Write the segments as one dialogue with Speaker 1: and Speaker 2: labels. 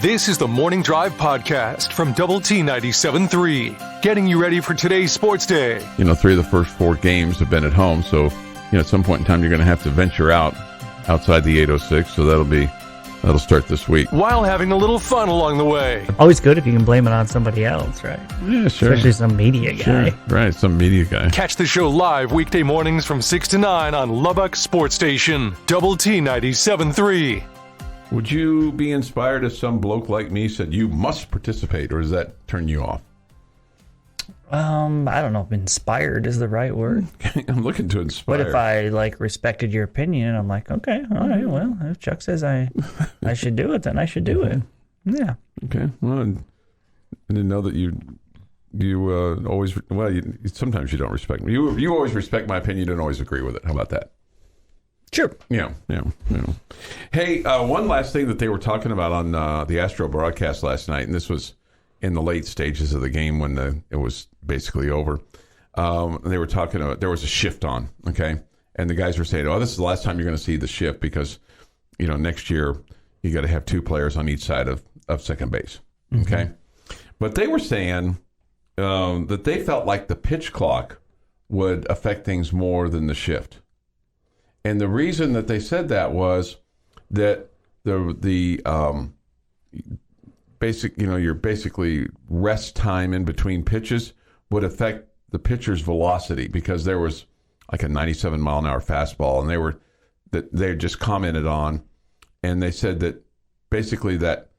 Speaker 1: This is the Morning Drive Podcast from Double T 97.3, getting you ready for today's sports day.
Speaker 2: 3 of the first 4 games have been at home, so at some point in time you're going to have to venture outside the 806, so that'll start this week.
Speaker 1: While having a little fun along the way.
Speaker 3: Always good if you can blame it on somebody else, right?
Speaker 2: Yeah, sure.
Speaker 3: Especially some media guy.
Speaker 2: Sure. Right, some media guy.
Speaker 1: Catch the show live weekday mornings from 6 to 9 on Lubbock Sports Station, Double T 97.3.
Speaker 2: Would you be inspired if some bloke like me said you must participate, or does that turn you off?
Speaker 3: I don't know if inspired is the right word.
Speaker 2: I'm looking to inspire.
Speaker 3: What if I respected your opinion? I'm like, okay, all right, well, if Chuck says I should do it, then I should do it. Yeah.
Speaker 2: Okay. Well, I didn't know that you always, sometimes you don't respect me. You always respect my opinion, you don't always agree with it. How about that?
Speaker 3: Sure.
Speaker 2: Yeah. Hey, one last thing that they were talking about on the Astro broadcast last night, and this was in the late stages of the game when it was basically over. They were talking about there was a shift on, okay? And the guys were saying, this is the last time you're going to see the shift because, next year you got to have 2 players on each side of second base, okay? Mm-hmm. But they were saying that they felt like the pitch clock would affect things more than the shift. And the reason that they said that was that the basic, your basically rest time in between pitches would affect the pitcher's velocity because there was like a 97 mile an hour fastball, and they just commented on, and they said that basically that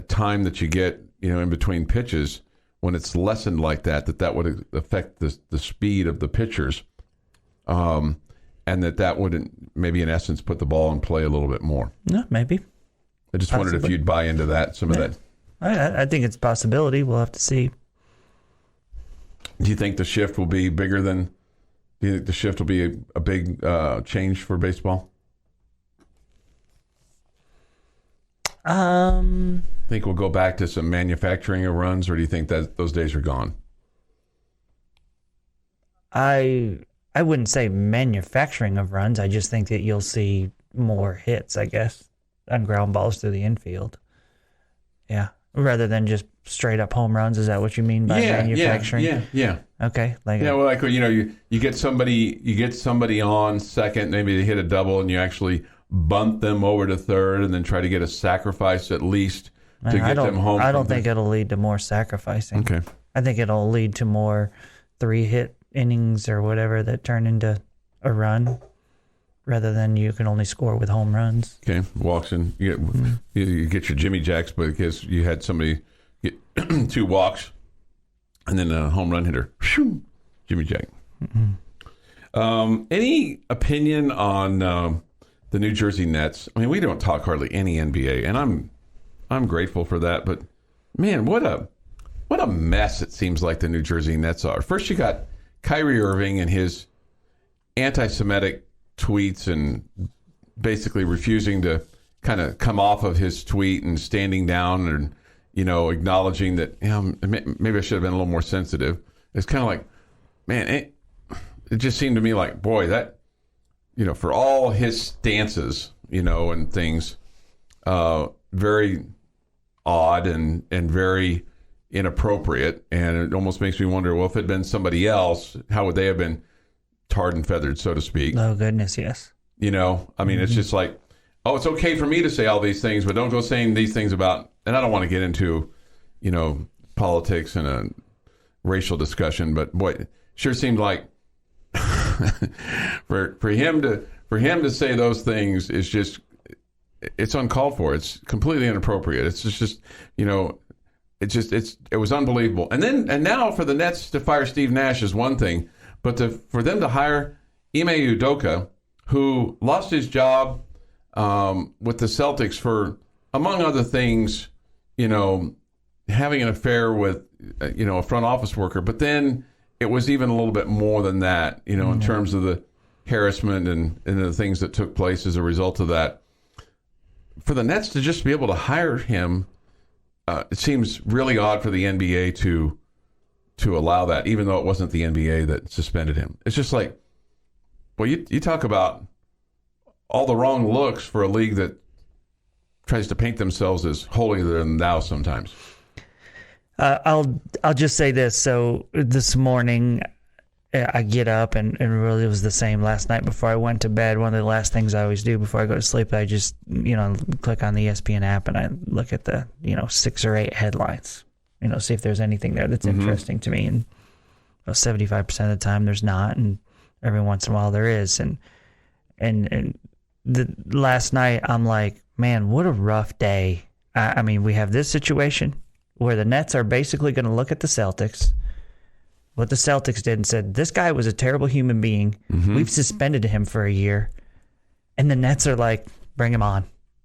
Speaker 2: time that you get, in between pitches, when it's lessened like that would affect the speed of the pitchers. And that wouldn't, maybe in essence, put the ball in play a little bit more.
Speaker 3: Yeah, maybe.
Speaker 2: I just wondered if you'd buy into that, some of that.
Speaker 3: I think it's a possibility. We'll have to see.
Speaker 2: Do you think the shift will be bigger than, do you think the shift will be a big change for baseball? Think we'll go back to some manufacturing of runs, or do you think that those days are gone?
Speaker 3: I wouldn't say manufacturing of runs. I just think that you'll see more hits, I guess, on ground balls through the infield. Yeah. Rather than just straight up home runs. Is that what you mean by manufacturing?
Speaker 2: Yeah.
Speaker 3: Okay.
Speaker 2: You get somebody on second, maybe they hit a double, and you actually bunt them over to third and then try to get a sacrifice at least to get them home.
Speaker 3: I don't think it'll lead to more sacrificing.
Speaker 2: Okay.
Speaker 3: I think it'll lead to more 3-hit innings or whatever that turn into a run rather than you can only score with home runs. Okay,
Speaker 2: walks in. You get your Jimmy Jacks, but because you had somebody get 2 walks and then a home run hitter. Jimmy Jack. Mm-hmm. Any opinion on the New Jersey Nets? I mean, we don't talk hardly any NBA, and I'm grateful for that, but man, what a mess it seems like the New Jersey Nets are. First you got Kyrie Irving and his anti-Semitic tweets and basically refusing to kind of come off of his tweet and standing down and, acknowledging that, maybe I should have been a little more sensitive. It's kind of like, man, it just seemed to me like, boy, that, for all his stances, and things, very odd and very inappropriate, and it almost makes me wonder, well, if it had been somebody else, how would they have been tarred and feathered, so to speak?
Speaker 3: Oh, goodness, yes.
Speaker 2: It's just like, it's okay for me to say all these things, but don't go saying these things about, and I don't want to get into, politics and a racial discussion, but boy, it sure seemed like for him to say those things is just, it's uncalled for. It's completely inappropriate. It's just it was unbelievable. And now for the Nets to fire Steve Nash is one thing, but for them to hire Ime Udoka, who lost his job with the Celtics for, among other things, having an affair with a front office worker, but then it was even a little bit more than that, in terms of the harassment and the things that took place as a result of that. For the Nets to just be able to hire him, it seems really odd for the NBA to allow that, even though it wasn't the NBA that suspended him. It's just like, well, you talk about all the wrong looks for a league that tries to paint themselves as holier than thou sometimes.
Speaker 3: I'll just say this. So this morning, I get up and really it was the same last night before I went to bed. One of the last things I always do before I go to sleep, I just, click on the ESPN app and I look at the, 6 or 8 headlines, see if there's anything there that's interesting to me. And 75% of the time there's not. And every once in a while there is. And the last night I'm like, man, what a rough day. I mean, we have this situation where the Nets are basically going to look at the Celtics, what the Celtics did, and said, this guy was a terrible human being. We've suspended him for a year. And the Nets are like, bring him on.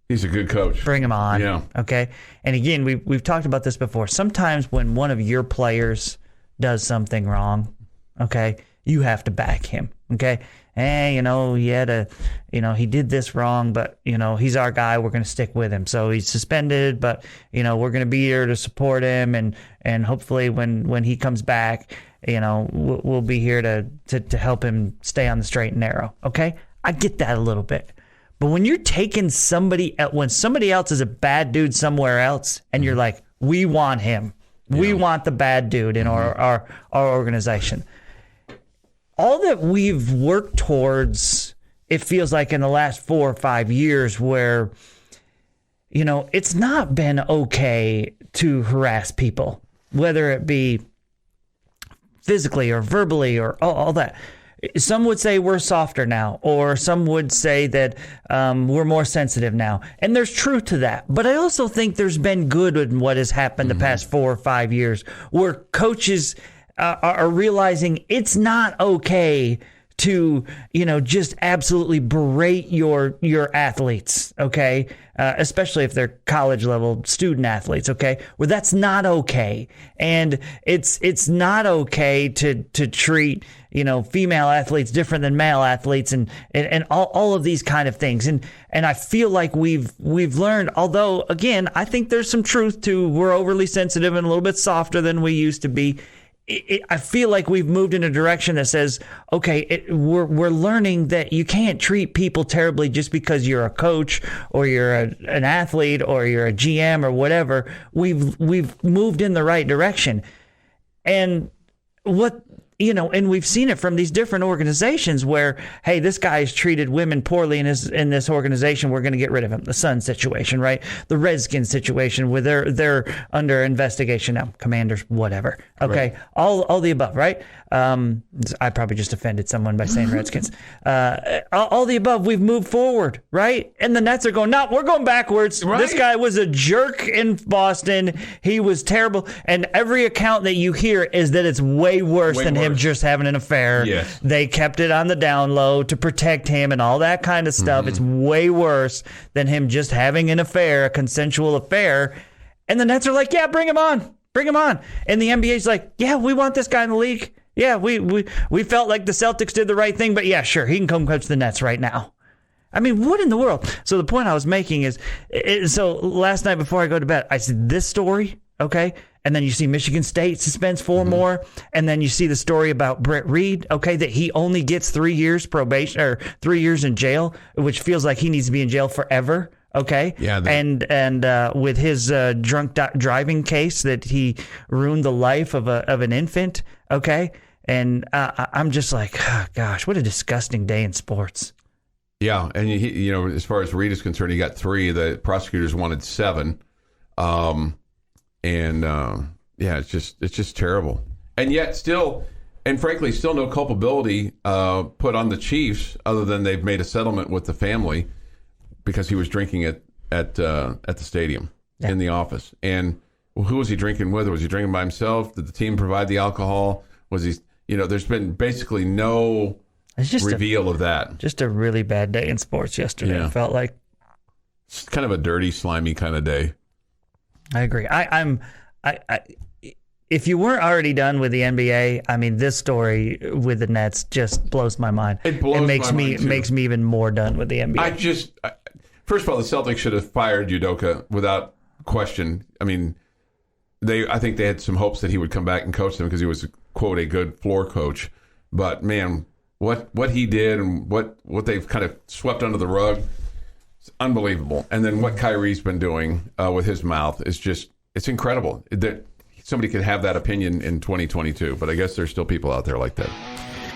Speaker 2: He's a good coach.
Speaker 3: Bring him on.
Speaker 2: Yeah.
Speaker 3: Okay. And again, we've talked about this before. Sometimes when one of your players does something wrong, okay, you have to back him. Okay. Hey, he had he did this wrong, but, he's our guy. We're going to stick with him. So he's suspended, but, we're going to be here to support him. And hopefully when he comes back, we'll be here to help him stay on the straight and narrow. Okay. I get that a little bit. But when you're taking when somebody else is a bad dude somewhere else and you're like, we want him. We want the bad dude in our organization. All that we've worked towards, it feels like in the last 4 or 5 years where, it's not been okay to harass people, whether it be physically or verbally or all that. Some would say we're softer now, or some would say that we're more sensitive now. And there's truth to that. But I also think there's been good in what has happened the past 4 or 5 years where coaches are realizing it's not okay to, just absolutely berate your athletes, okay? Especially if they're college level student athletes, okay? Well, that's not okay. And it's not okay to treat, female athletes different than male athletes and all of these kind of things. And I feel like we've learned, although again, I think there's some truth to we're overly sensitive and a little bit softer than we used to be. I feel like we've moved in a direction that says, okay, we're learning that you can't treat people terribly just because you're a coach or you're an athlete or you're a GM or whatever. We've moved in the right direction. And and we've seen it from these different organizations where, hey, this guy's treated women poorly in this organization. We're going to get rid of him. The Sun situation, right? The Redskins situation where they're under investigation now. Commanders, whatever. Okay, right. All the above, right? I probably just offended someone by saying Redskins. All the above. We've moved forward, right? And the Nets are going, no, we're going backwards. Right. This guy was a jerk in Boston. He was terrible. And every account that you hear is that it's way worse than him just having an affair. Yes. They kept it on the down low to protect him and all that kind of stuff. It's way worse than him just having an affair, a consensual affair. And the Nets are like, yeah, bring him on. Bring him on. And the NBA's like, yeah, we want this guy in the league. Yeah, we felt like the Celtics did the right thing, but yeah, sure, he can come coach the Nets right now. I mean, what in the world? So the point I was making is, so last night before I go to bed, I said this story, okay? And then you see Michigan State suspends 4 more. And then you see the story about Britt Reed, okay, that he only gets 3 years probation or 3 years in jail, which feels like he needs to be in jail forever. Okay. Yeah. And with his drunk driving case that he ruined the life of an infant. Okay. And I'm just like, oh, gosh, what a disgusting day in sports.
Speaker 2: Yeah. And, as far as Reed is concerned, he got 3. The prosecutors wanted 7. It's just terrible. And yet still, and frankly, still no culpability put on the Chiefs other than they've made a settlement with the family because he was drinking at the stadium in the office. And who was he drinking with? Was he drinking by himself? Did the team provide the alcohol? Was he, there's been basically no reveal of that.
Speaker 3: Just a really bad day in sports yesterday. It felt like.
Speaker 2: It's kind of a dirty, slimy kind of day.
Speaker 3: I agree. If you weren't already done with the NBA, I mean, this story with the Nets just blows my mind.
Speaker 2: It makes
Speaker 3: me even more done with the NBA.
Speaker 2: First of all, the Celtics should have fired Udoka without question. I mean, I think they had some hopes that he would come back and coach them because he was, quote, a good floor coach. But man, what he did and what they've kind of swept under the rug It's unbelievable. And then what Kyrie's been doing with his mouth is just, it's incredible that somebody could have that opinion in 2022. But I guess there's still people out there like that.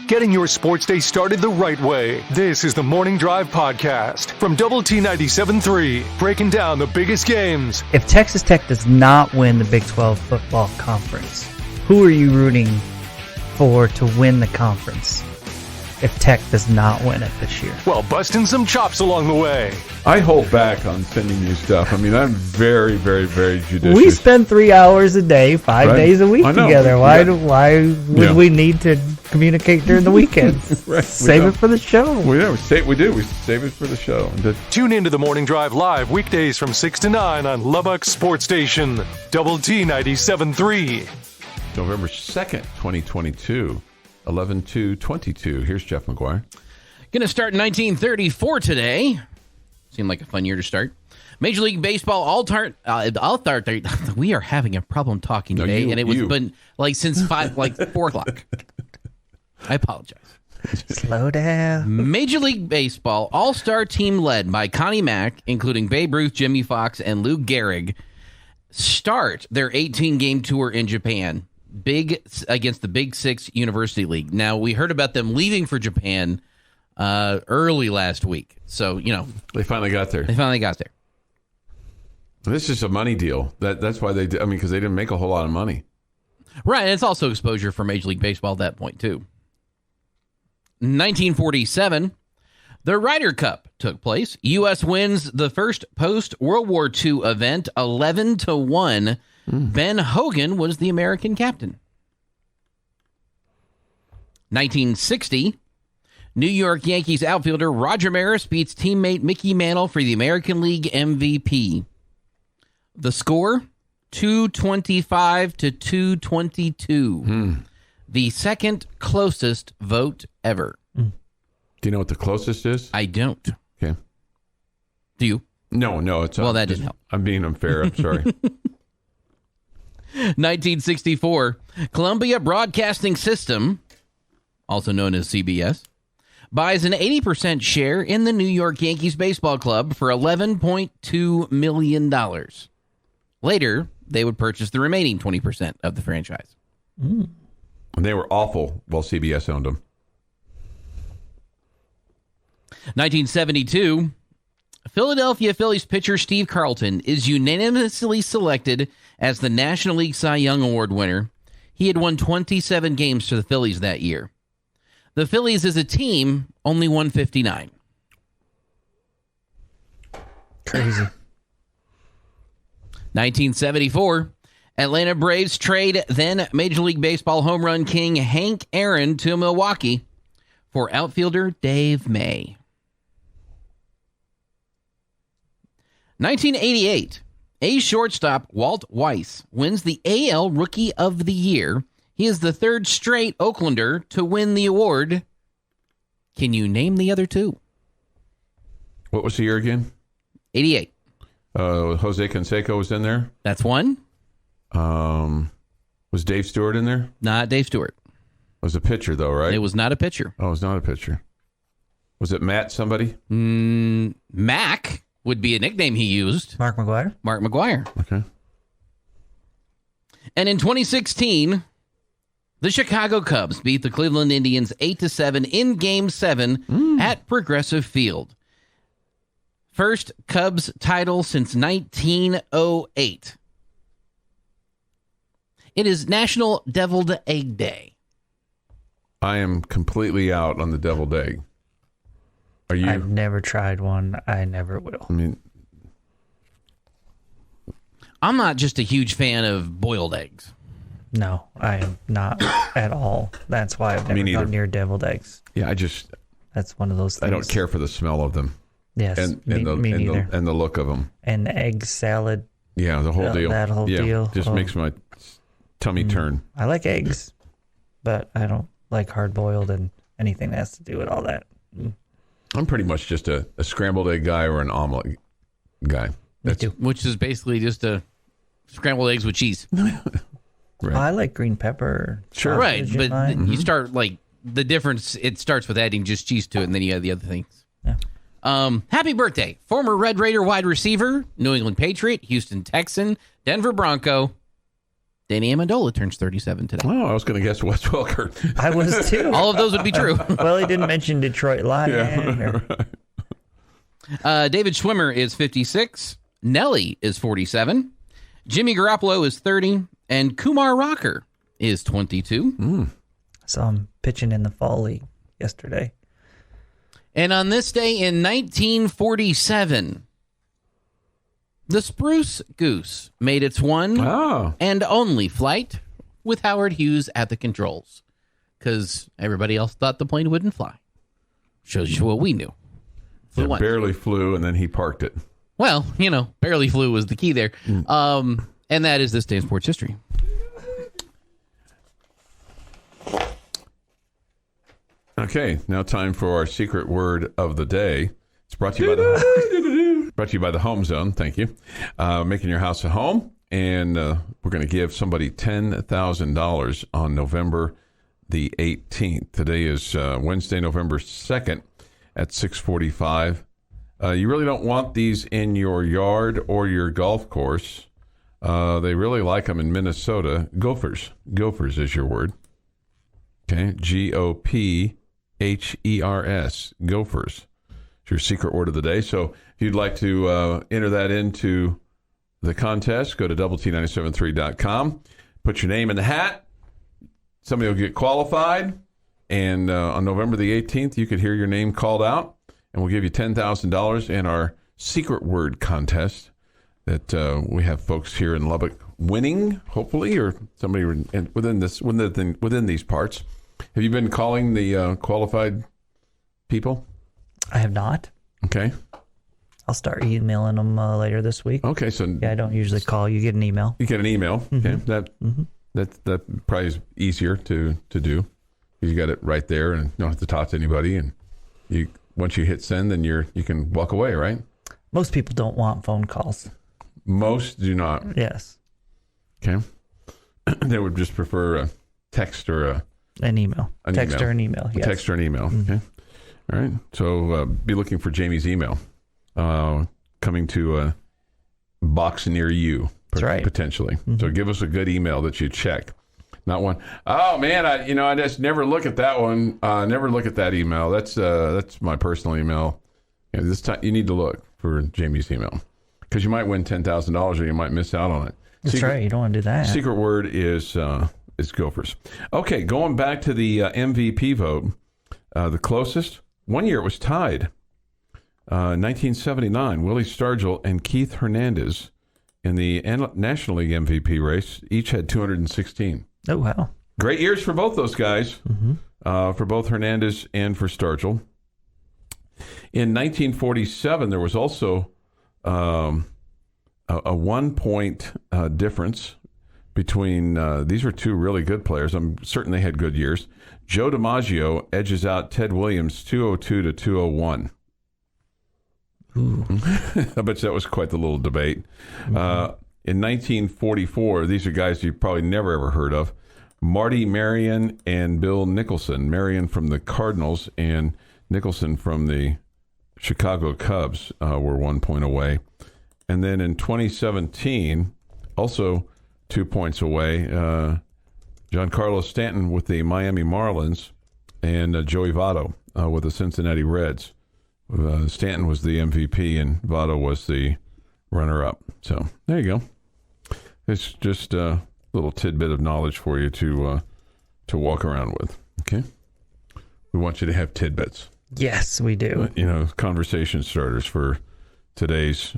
Speaker 1: Getting your sports day started the right way. This is the Morning Drive Podcast from Double T 97.3, breaking down the biggest games.
Speaker 3: If Texas Tech does not win the Big 12 football conference, who are you rooting for to win the conference if Tech does not win it this year?
Speaker 1: Well, busting some chops along the way.
Speaker 2: I hold back on sending you stuff. I mean, I'm very, very, very judicious.
Speaker 3: We spend 3 hours a day, 5 days a week
Speaker 2: I know.
Speaker 3: together. Why would we need to communicate during the weekends?
Speaker 2: Right,
Speaker 3: Save it for the show.
Speaker 2: We do. We save it for the show.
Speaker 1: Tune into the Morning Drive live weekdays from 6 to 9 on Lubbock Sports Station, Double T 97.3.
Speaker 2: November 2nd, 2022, 11/2/22. Here's Jeff McGuire.
Speaker 4: Going to start in 1934 today. Seemed like a fun year to start. Major League Baseball All-Star. We are having a problem talking today, and it was been like since 4 o'clock. I apologize.
Speaker 3: Slow down.
Speaker 4: Major League Baseball All-Star team led by Connie Mack, including Babe Ruth, Jimmy Fox, and Lou Gehrig, start their 18-game tour in Japan, against the Big Six University League. Now, we heard about them leaving for Japan early last week. So,
Speaker 2: They finally got there. This is a money deal. That's why they did. I mean, because they didn't make a whole lot of money.
Speaker 4: Right, and it's also exposure for Major League Baseball at that point, too. 1947, the Ryder Cup took place. U.S. wins the first post-World War II event 11-1. Ben Hogan was the American captain. 1960, New York Yankees outfielder Roger Maris beats teammate Mickey Mantle for the American League MVP. The score, 225-222. The second closest vote ever.
Speaker 2: Do you know what the closest is?
Speaker 4: I don't.
Speaker 2: Okay.
Speaker 4: Do you?
Speaker 2: No. It's
Speaker 4: well, that didn't help.
Speaker 2: I'm being unfair. I'm sorry.
Speaker 4: 1964, Columbia Broadcasting System, also known as CBS, buys an 80% share in the New York Yankees baseball club for $11.2 million. Later, they would purchase the remaining 20% of the franchise.
Speaker 2: And they were awful while CBS owned them.
Speaker 4: 1972, Philadelphia Phillies pitcher Steve Carlton is unanimously selected as the National League Cy Young Award winner. He had won 27 games for the Phillies that year. The Phillies as a team only won 59.
Speaker 3: Crazy.
Speaker 4: 1974, Atlanta Braves trade then Major League Baseball home run king Hank Aaron to Milwaukee for outfielder Dave May. 1988, A's shortstop Walt Weiss wins the AL Rookie of the Year. He is the third straight Oaklander to win the award. Can you name the other two?
Speaker 2: What was the year again?
Speaker 4: 88.
Speaker 2: Jose Canseco was in there.
Speaker 4: That's one.
Speaker 2: Was Dave Stewart in there?
Speaker 4: Not Dave Stewart.
Speaker 2: It was a pitcher, though, right?
Speaker 4: It was not a pitcher.
Speaker 2: Oh, it was not a pitcher. Was it Matt somebody?
Speaker 4: Mac would be a nickname he used.
Speaker 3: Mark McGuire?
Speaker 4: Mark McGuire.
Speaker 2: Okay.
Speaker 4: And in 2016, the Chicago Cubs beat the Cleveland Indians 8-7 in Game 7 at Progressive Field. First Cubs title since 1908. It is National Deviled Egg Day.
Speaker 2: I am completely out on the deviled egg. Are you?
Speaker 3: I've never tried one. I never will.
Speaker 2: I mean,
Speaker 4: I'm not just a huge fan of boiled eggs.
Speaker 3: No, I am not at all. That's why I've never
Speaker 2: neither.
Speaker 3: gone near deviled eggs.
Speaker 2: yeah,
Speaker 3: That's one of those things.
Speaker 2: I don't care for the smell of them.
Speaker 3: Yes,
Speaker 2: Me
Speaker 3: neither.
Speaker 2: and the look of them.
Speaker 3: And the egg salad.
Speaker 2: Yeah, the whole deal.
Speaker 3: That whole deal.
Speaker 2: Just makes my tummy turn.
Speaker 3: I like eggs, but I don't like hard boiled and anything that has to do with all that.
Speaker 2: I'm pretty much just a scrambled egg guy or an omelet guy.
Speaker 3: Me too.
Speaker 4: Which is basically just a scrambled eggs with cheese.
Speaker 2: Right.
Speaker 3: I like green pepper.
Speaker 2: Sure.
Speaker 4: Right,
Speaker 3: sausage in
Speaker 4: but
Speaker 3: mine.
Speaker 4: you start the difference, it starts with adding just cheese to it, and then you add the other things.
Speaker 3: Yeah.
Speaker 4: Happy birthday, former Red Raider wide receiver, New England Patriot, Houston Texan, Denver Bronco. Danny Amendola turns 37 today.
Speaker 2: Oh, I was going to guess Wes Welker.
Speaker 3: I was too.
Speaker 4: All of those would be true.
Speaker 3: Well, he didn't mention Detroit Lion.
Speaker 4: David Schwimmer is 56. Nelly is 47. Jimmy Garoppolo is 30. And Kumar Rocker is 22.
Speaker 3: Saw him pitching in the fall league yesterday.
Speaker 4: And on this day in 1947, the Spruce Goose made its one and only flight with Howard Hughes at the controls because everybody else thought the plane wouldn't fly. Shows you what we knew.
Speaker 2: It barely flew, and then he parked it.
Speaker 4: Well, barely flew was the key there. And that is this day in sports history.
Speaker 2: Okay, now time for our secret word of the day. It's brought to you by the Home Zone. Thank you. Making your house a home, and we're going to give somebody $10,000 on November the 18th. Today is Wednesday, November 2nd at 6:45. You really don't want these in your yard or your golf course. They really like them in Minnesota. Gophers. Gophers is your word. Okay, Gophers. Gophers. It's your secret word of the day. So if you'd like to enter that into the contest, go to doublet973.com. Put your name in the hat. Somebody will get qualified. And on November the 18th, you could hear your name called out. And we'll give you $10,000 in our secret word contest that we have folks here in Lubbock winning, hopefully, or somebody within these parts. Have you been calling the qualified people?
Speaker 3: I have not.
Speaker 2: Okay.
Speaker 3: I'll start emailing them later this week.
Speaker 2: Okay, so
Speaker 3: yeah, I don't usually call. You get an email.
Speaker 2: You get an email. Mm-hmm. Okay, that probably is easier to do. You got it right there, and don't have to talk to anybody. And once you hit send, then you can walk away, right?
Speaker 3: Most people don't want phone calls.
Speaker 2: Most do not.
Speaker 3: Yes.
Speaker 2: Okay. They would just prefer a text or
Speaker 3: an email. Or an email. Yes.
Speaker 2: A text or an email. Mm-hmm. Okay. All right. So be looking for Jamie's email coming to a box near you.
Speaker 3: That's right.
Speaker 2: Potentially. Mm-hmm. So give us a good email that you check. Not one. Oh man, I just never look at that one. Never look at that email. That's my personal email. This time you need to look for Jamie's email because you might win $10,000 or you might miss out on it.
Speaker 3: That's right. You don't want to do that.
Speaker 2: Secret word is Gophers. Okay, going back to the MVP vote, the closest. One year it was tied. 1979, Willie Stargell and Keith Hernandez in the National League MVP race each had 216.
Speaker 3: Oh, wow.
Speaker 2: Great years for both those guys, for both Hernandez and for Stargell. In 1947, there was also a 1-point difference between these were two really good players. I'm certain they had good years. Joe DiMaggio edges out Ted Williams 202 to 201. I bet that was quite the little debate. In 1944, these are guys you probably never ever heard of. Marty Marion and Bill Nicholson. Marion from the Cardinals and Nicholson from the Chicago Cubs were 1 point away. And then in 2017, also 2 points away, Giancarlo Stanton with the Miami Marlins and Joey Votto with the Cincinnati Reds. Stanton was the MVP and Votto was the runner-up. So there you go. It's just a little tidbit of knowledge for you to walk around with. Okay, we want you to have tidbits.
Speaker 3: Yes, we do.
Speaker 2: Conversation starters for today's,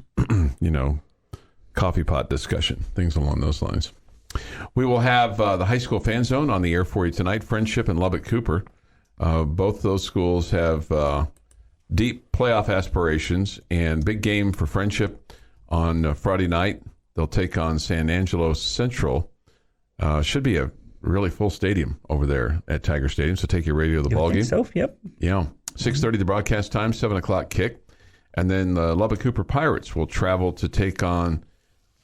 Speaker 2: coffee pot discussion, things along those lines. We will have the high school fan zone on the air for you tonight. Friendship and Lubbock Cooper. Both those schools have deep playoff aspirations and big game for Friendship on Friday night. They'll take on San Angelo Central. Should be a really full stadium over there at Tiger Stadium, so take your radio to the ball game.
Speaker 3: So, yep.
Speaker 2: Yeah. 6:30 the broadcast time, 7 o'clock kick. And then the Lubbock Cooper Pirates will travel to take on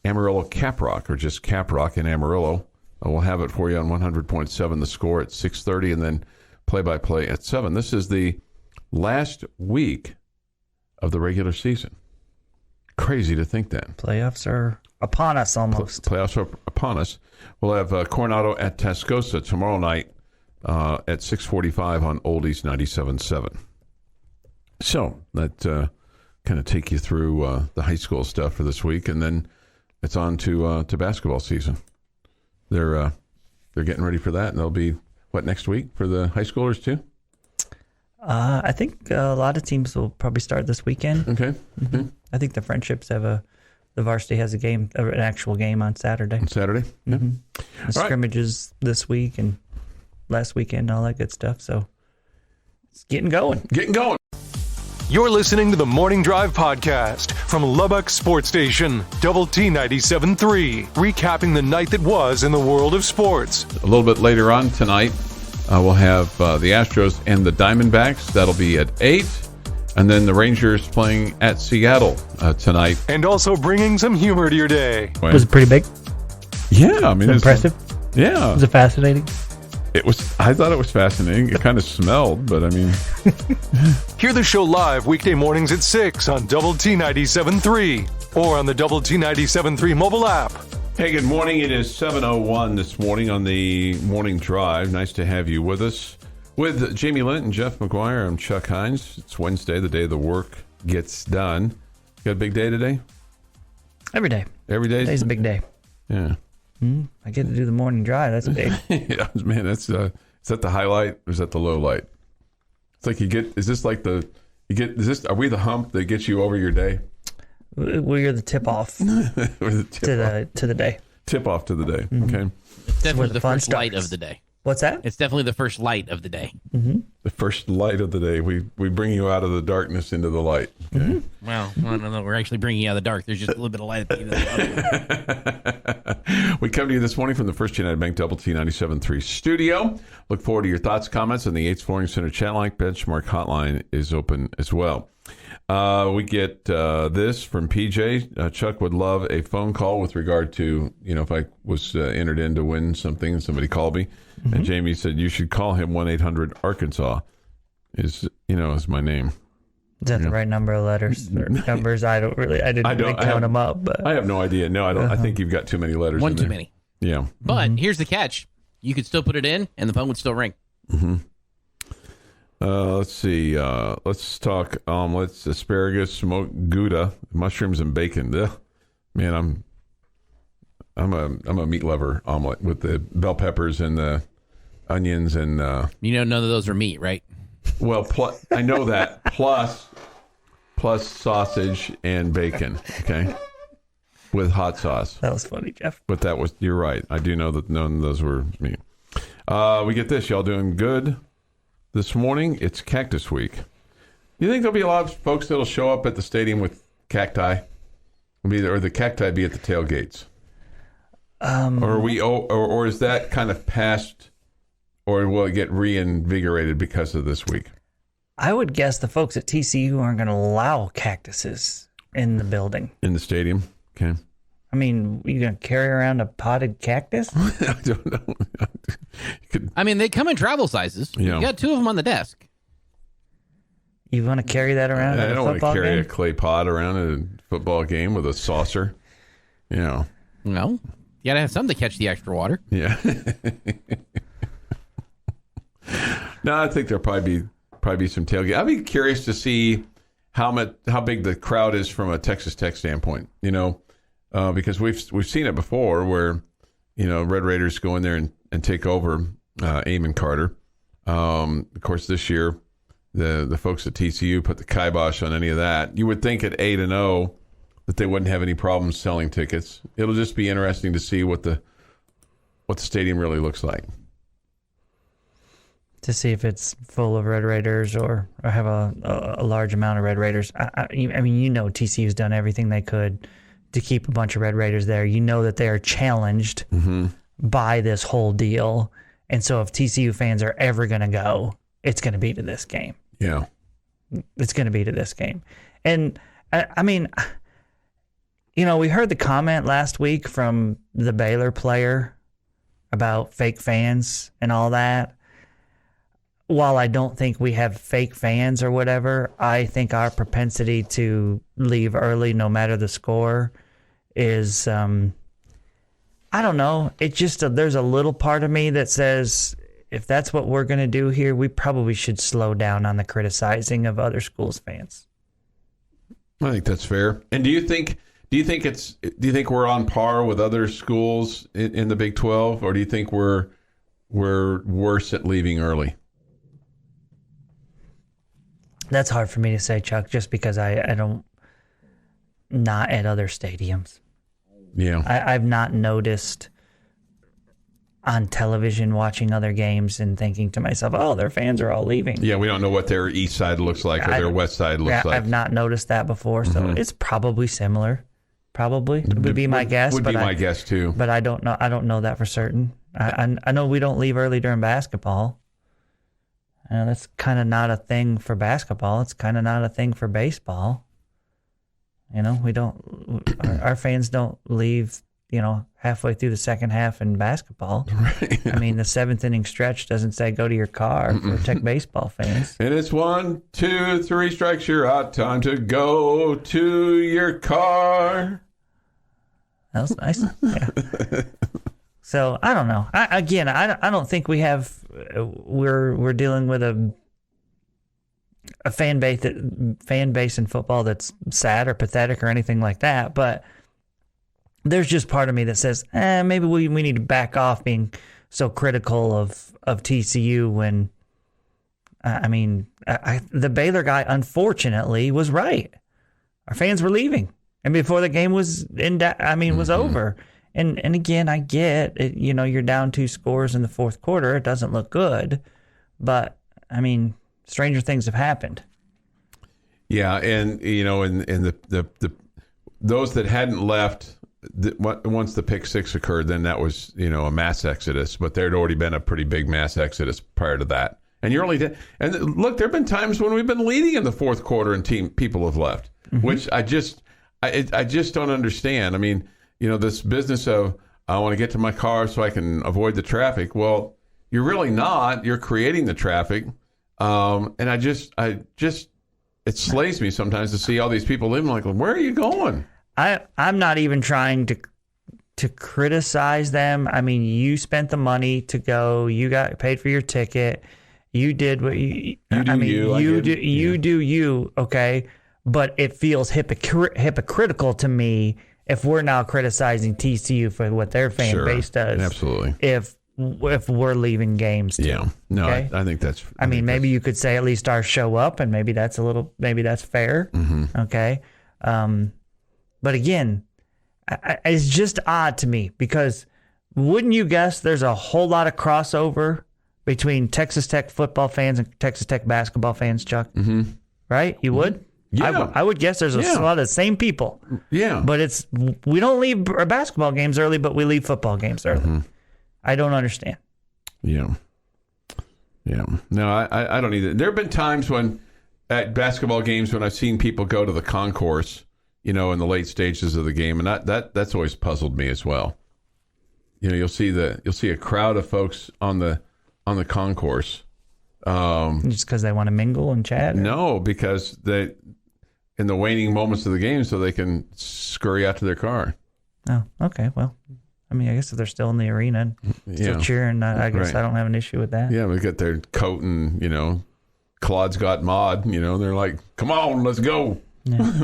Speaker 2: Amarillo Caprock, or just Caprock in Amarillo. We'll have it for you on 100.7 The Score at 6:30, and then play-by-play at 7. This is the last week of the regular season. Crazy to think that.
Speaker 3: Playoffs are upon us almost.
Speaker 2: Playoffs are upon us. We'll have Coronado at Tascosa tomorrow night at 6:45 on Oldies 97.7. So that kind of take you through the high school stuff for this week, and then it's on to basketball season. They're getting ready for that, and they'll be next week for the high schoolers too.
Speaker 3: I think a lot of teams will probably start this weekend.
Speaker 2: Okay.
Speaker 3: Mm-hmm. I think the friendships have the varsity has an actual game on Saturday.
Speaker 2: On Saturday?
Speaker 3: Mm-hmm.
Speaker 2: Yeah.
Speaker 3: The scrimmages this week and last weekend and all that good stuff. So it's getting going.
Speaker 2: Getting going.
Speaker 1: You're listening to the Morning Drive podcast from Lubbock Sports Station, Double T 97.3, recapping the night that was in the world of sports.
Speaker 2: A little bit later on tonight, we'll have the Astros and the Diamondbacks. That'll be at 8. And then the Rangers playing at Seattle tonight.
Speaker 1: And also bringing some humor to your day.
Speaker 3: Was it pretty big?
Speaker 2: Yeah, I mean,
Speaker 3: it's impressive.
Speaker 2: Yeah.
Speaker 3: Was it fascinating?
Speaker 2: It was. I thought it was fascinating. It kind of smelled, but I mean.
Speaker 1: Hear the show live weekday mornings at 6 on Double T 97.3 or on the Double T 97.3 mobile app.
Speaker 2: Hey, good morning. It is 7:01 this morning on the Morning Drive. Nice to have you with us. With Jamie Lent and Jeff McGuire, I'm Chuck Heinz. It's Wednesday, the day the work gets done. Got a big day today?
Speaker 3: Every day.
Speaker 2: Every day?
Speaker 3: Today's a big day.
Speaker 2: Yeah.
Speaker 3: I get to do the morning drive. That's big.
Speaker 2: Yeah, man, that's is that the highlight or is that the low light? It's like are we the hump that gets you over your day?
Speaker 3: We're the tip off to the day.
Speaker 2: Tip off to the day.
Speaker 3: Mm-hmm.
Speaker 2: Okay.
Speaker 4: It's definitely the first
Speaker 3: starts.
Speaker 4: light of the day.
Speaker 3: What's that?
Speaker 4: It's definitely the first light of the day.
Speaker 3: Mm-hmm.
Speaker 2: The first light of the day. We bring you out of the darkness into the light. Okay.
Speaker 3: Mm-hmm.
Speaker 4: Well, I don't know. We're actually bringing you out of the dark. There's just a little bit of light at the end of the
Speaker 2: We come to you this morning from the First United Bank Double T 97.3 studio. Look forward to your thoughts, comments, and the Yates Flooring Center chat line. Benchmark hotline is open as well. We get this from PJ. Chuck would love a phone call with regard to, if I was entered in to win something and somebody called me. Mm-hmm. And Jamie said, you should call him 1-800-ARKANSAS is my name.
Speaker 3: Is that the right number of letters or numbers? I didn't count them up. But
Speaker 2: I have no idea. No, I don't. I think you've got too many letters.
Speaker 4: One
Speaker 2: in
Speaker 4: too
Speaker 2: there.
Speaker 4: many.
Speaker 2: Yeah.
Speaker 4: But here's the catch. You could still put it in and the phone would still ring.
Speaker 2: Mm-hmm. Let's see. Let's talk omelets, asparagus, smoked Gouda, mushrooms, and bacon. Ugh. Man, I'm a meat lover. Omelet with the bell peppers and the onions and.
Speaker 4: None of those are meat, right?
Speaker 2: Well, I know that plus sausage and bacon. Okay, with hot sauce.
Speaker 3: that was funny, Jeff.
Speaker 2: But you're right. I do know that none of those were meat. We get this. Y'all doing good this morning? It's Cactus Week. You think there'll be a lot of folks that'll show up at the stadium with cacti? Or the cacti be at the tailgates? Or is that kind of past, or will it get reinvigorated because of this week?
Speaker 3: I would guess the folks at TCU aren't going to allow cactuses in the building.
Speaker 2: In the stadium? Okay.
Speaker 3: I mean, you going to carry around a potted cactus?
Speaker 2: I don't know.
Speaker 4: They come in travel sizes.
Speaker 2: Yeah.
Speaker 4: You got 2 of them on the desk.
Speaker 3: You want to carry that around at a
Speaker 2: I don't want to
Speaker 3: football
Speaker 2: carry
Speaker 3: game?
Speaker 2: a clay pot around at a football game with a saucer.
Speaker 4: No. You got to have something to catch the extra water.
Speaker 2: Yeah. No, I think there'll probably be some tailgate. I'd be curious to see how big the crowd is from a Texas Tech standpoint. Because we've seen it before where Red Raiders go in there and take over Amon Carter. Of course, this year the folks at TCU put the kibosh on any of that. You would think at 8-0 that they wouldn't have any problems selling tickets. It'll just be interesting to see what the stadium really looks like.
Speaker 3: To see if it's full of Red Raiders or have a large amount of Red Raiders. TCU's done everything they could to keep a bunch of Red Raiders there. That they are challenged by this whole deal. And so if TCU fans are ever going to go, it's going to be to this game.
Speaker 2: Yeah.
Speaker 3: It's going to be to this game. And, we heard the comment last week from the Baylor player about fake fans and all that. while I don't think we have fake fans or whatever, I think our propensity to leave early, no matter the score, is, I don't know. It just, there's a little part of me that says, if that's what we're going to do here, we probably should slow down on the criticizing of other schools' fans.
Speaker 2: I think that's fair. And do you think we're on par with other schools in the Big 12, or do you think we're worse at leaving early?
Speaker 3: That's hard for me to say, Chuck, just because I don't, not at other stadiums.
Speaker 2: Yeah.
Speaker 3: I've not noticed on television watching other games and thinking to myself, oh, their fans are all leaving.
Speaker 2: Yeah, we don't know what their east side looks like or their west side looks like.
Speaker 3: I've not noticed that before, so it's probably similar. Probably. It would be my guess.
Speaker 2: Would be my guess, too.
Speaker 3: But I don't know. I don't know that for certain. I know we don't leave early during basketball. That's kind of not a thing for basketball. It's kind of not a thing for baseball. We don't. Our fans don't leave, halfway through the second half in basketball.
Speaker 2: Right.
Speaker 3: I mean, the seventh inning stretch doesn't say go to your car for tech baseball fans.
Speaker 2: And it's 1, 2, 3 strikes, you're out. Time to go to your car.
Speaker 3: That was nice. Yeah. So I don't know. I don't think we have. We're dealing with a fan base in football that's sad or pathetic or anything like that. But there's just part of me that says, maybe we need to back off being so critical of TCU when. The Baylor guy unfortunately was right. Our fans were leaving, and before the game was was over. And again, I get it, you're down 2 scores in the fourth quarter. It doesn't look good, but stranger things have happened.
Speaker 2: Yeah, and the those that hadn't left once the pick 6 occurred, then that was a mass exodus. But there had already been a pretty big mass exodus prior to that. And you're only and look, there have been times when we've been leading in the fourth quarter and people have left, which I just don't understand. This business of I want to get to my car so I can avoid the traffic. Well, you're really not. You're creating the traffic. And it slays me sometimes to see all these people living like, where are you going?
Speaker 3: I'm not even trying to criticize them. You spent the money to go. You got paid for your ticket. You did what you do you. Okay, but it feels hypocritical to me if we're now criticizing TCU for what their fan base does.
Speaker 2: Absolutely.
Speaker 3: If we're leaving games too.
Speaker 2: Yeah. No,
Speaker 3: okay?
Speaker 2: I think that's.
Speaker 3: Maybe you could say at least ours show up, and maybe that's fair. Okay. But again, it's just odd to me because wouldn't you guess there's a whole lot of crossover between Texas Tech football fans and Texas Tech basketball fans, Chuck? Mm-hmm. Right? You would?
Speaker 2: Yeah.
Speaker 3: I would guess there's a lot of the same people.
Speaker 2: Yeah.
Speaker 3: But we don't leave our basketball games early, but we leave football games early. I don't understand.
Speaker 2: Yeah. Yeah. No, I don't either. There have been times when at basketball games when I've seen people go to the concourse, in the late stages of the game, and that's always puzzled me as well. You'll see a crowd of folks on the concourse.
Speaker 3: Just because they want to mingle and chat?
Speaker 2: No, because they in the waning moments of the game so they can scurry out to their car.
Speaker 3: Oh, okay. Well, I guess if they're still in the arena and still cheering, I guess I don't have an issue with that.
Speaker 2: Yeah, they got their coat and, Claude's got mod, they're like, come on, let's go. Yeah.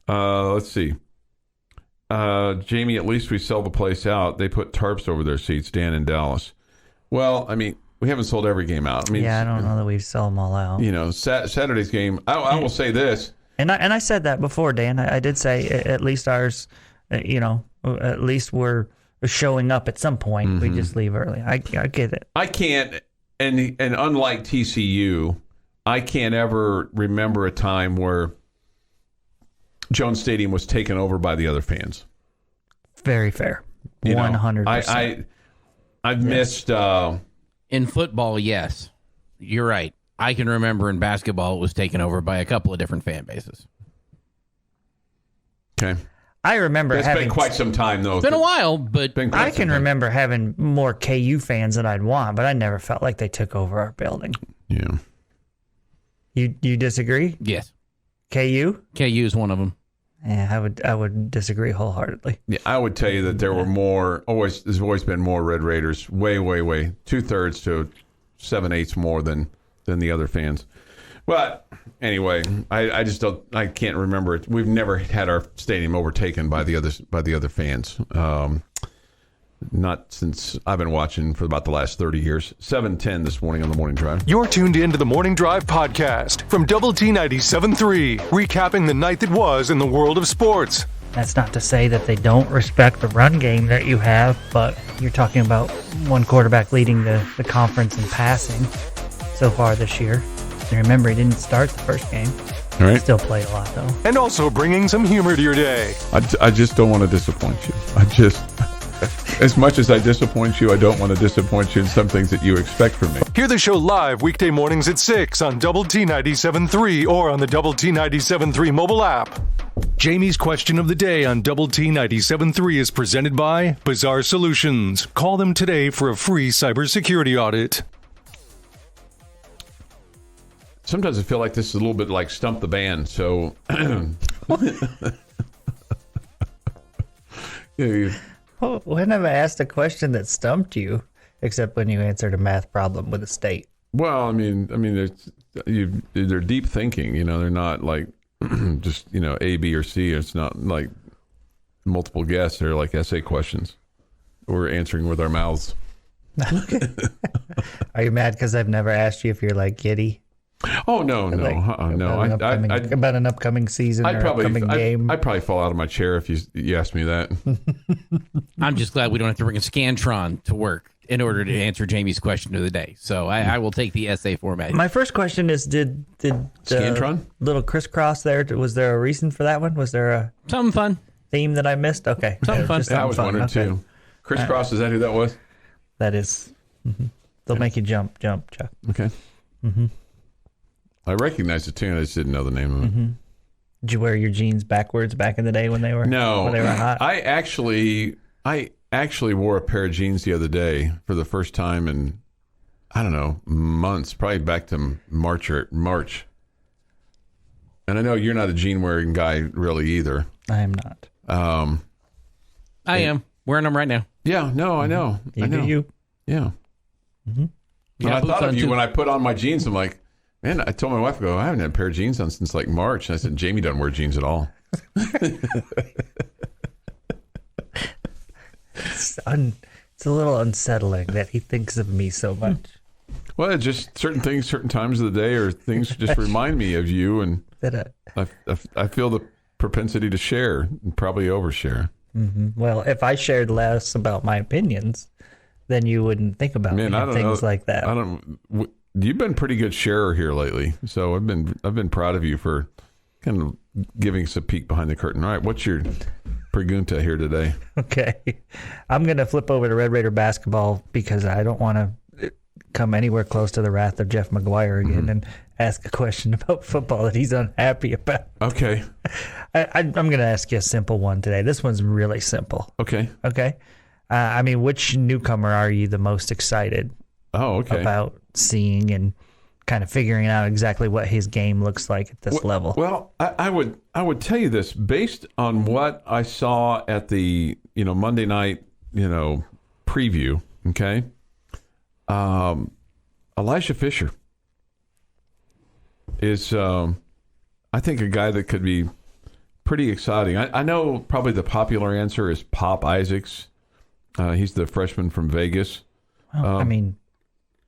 Speaker 2: Let's see. Jamie, at least we sell the place out. They put tarps over their seats, Dan in Dallas. Well, we haven't sold every game out. I
Speaker 3: don't know that we sell them all out.
Speaker 2: Saturday's game, I will say this.
Speaker 3: And I said that before, Dan. I did say at least ours, at least we're showing up at some point. We just leave early. I get it.
Speaker 2: I can't, and unlike TCU, I can't ever remember a time where Jones Stadium was taken over by the other fans.
Speaker 3: Very fair. 100%.
Speaker 2: I've missed...
Speaker 4: in football, yes. You're right. I can remember in basketball it was taken over by a couple of different fan bases.
Speaker 2: Okay.
Speaker 3: I remember
Speaker 2: It's
Speaker 3: having
Speaker 2: been quite some time, though.
Speaker 4: It's been a while, but
Speaker 3: I can remember having more KU fans than I'd want, but I never felt like they took over our building.
Speaker 2: Yeah.
Speaker 3: You disagree?
Speaker 4: yes,
Speaker 3: KU?
Speaker 4: KU is one of them.
Speaker 3: Yeah, I would disagree wholeheartedly.
Speaker 2: Yeah, I would tell you that there were there's always been more Red Raiders, way, 2/3 to 7/8 more than the other fans. But anyway, I can't remember it. We've never had our stadium overtaken by the other fans. Not since I've been watching for about the last 30 years. 7:10 this morning on the Morning Drive.
Speaker 1: You're tuned in to the Morning Drive podcast from Double T 97.3, recapping the night that was in the world of sports.
Speaker 3: That's not to say that they don't respect the run game that you have, but you're talking about one quarterback leading the conference in passing so far this year. And remember, he didn't start the first game.
Speaker 2: All right.
Speaker 3: Still played a lot, though.
Speaker 1: And also bringing some humor to your day.
Speaker 2: I just don't want to disappoint you. As much as I disappoint you, I don't want to disappoint you in some things that you expect from me.
Speaker 1: Hear the show live weekday mornings at 6 on Double T 97.3 or on the Double T 97.3 mobile app. Jamie's question of the day on Double T 97.3 is presented by Bizarre Solutions. Call them today for a free cybersecurity audit.
Speaker 2: Sometimes I feel like this is a little bit like Stump the Band. So,
Speaker 3: When have I asked a question that stumped you, except when you answered a math problem with a state?
Speaker 2: well, I mean, they're deep thinking. They're not like just A, B, or C. It's not like multiple guess. They're like essay questions. We're answering with our mouths.
Speaker 3: Are you mad because I've never asked you if you're like giddy?
Speaker 2: Oh no.
Speaker 3: About an upcoming season or upcoming game.
Speaker 2: I'd probably fall out of my chair if you asked me that.
Speaker 4: I'm just glad we don't have to bring a Scantron to work in order to answer Jamie's question of the day. So I will take the essay format.
Speaker 3: My first question is: Did
Speaker 2: Scantron?
Speaker 3: Little crisscross there? Was there a reason for that one? Was there a
Speaker 4: Something fun.
Speaker 3: theme that I missed? Okay,
Speaker 4: Something fun.
Speaker 3: just
Speaker 2: I was
Speaker 3: fun.
Speaker 2: wondering
Speaker 3: Okay.
Speaker 2: too. Crisscross, is that who that was?
Speaker 3: That is. They'll make you jump, Chuck.
Speaker 2: Okay. I recognized the tune. I just didn't know the name of it.
Speaker 3: Did you wear your jeans backwards back in the day when they were
Speaker 2: No,
Speaker 3: when they were hot?
Speaker 2: I actually wore a pair of jeans the other day for the first time in I don't know months, probably back to March. And I know you're not a jean wearing guy really either.
Speaker 3: I am not.
Speaker 4: I am wearing them right now.
Speaker 2: Yeah, no, I know.
Speaker 3: You
Speaker 2: I know.
Speaker 3: do you?
Speaker 2: Yeah. And
Speaker 4: Yeah,
Speaker 2: I thought
Speaker 4: boots
Speaker 2: of
Speaker 4: on,
Speaker 2: you
Speaker 4: too.
Speaker 2: when I put on my jeans. I'm like, man, I told my wife, I haven't had a pair of jeans on since like March. And I said, Jamie doesn't wear jeans at all.
Speaker 3: It's a little unsettling that he thinks of me so much.
Speaker 2: Well, it's just certain things, certain times of the day, or things just remind me of you. And
Speaker 3: That
Speaker 2: I feel the propensity to share and probably overshare.
Speaker 3: well, if I shared less about my opinions, then you wouldn't think about
Speaker 2: Man,
Speaker 3: me
Speaker 2: I
Speaker 3: and
Speaker 2: don't
Speaker 3: things
Speaker 2: know.
Speaker 3: like that.
Speaker 2: You've been a pretty good sharer here lately, so I've been proud of you for kind of giving us a peek behind the curtain. All right, what's your pregunta here today?
Speaker 3: Okay. I'm going to flip over to Red Raider basketball because I don't want to come anywhere close to the wrath of Jeff McGuire again and ask a question about football that he's unhappy about.
Speaker 2: Okay.
Speaker 3: I'm going to ask you a simple one today. This one's really simple.
Speaker 2: Okay.
Speaker 3: Okay. Which newcomer are you the most excited
Speaker 2: Oh, okay.
Speaker 3: about seeing and kind of figuring out exactly what his game looks like at this level?
Speaker 2: Well, I would tell you this based on what I saw at the Monday night preview. Okay, Elijah Fisher is I think a guy that could be pretty exciting. I know probably the popular answer is Pop Isaacs. He's the freshman from Vegas.
Speaker 3: Well,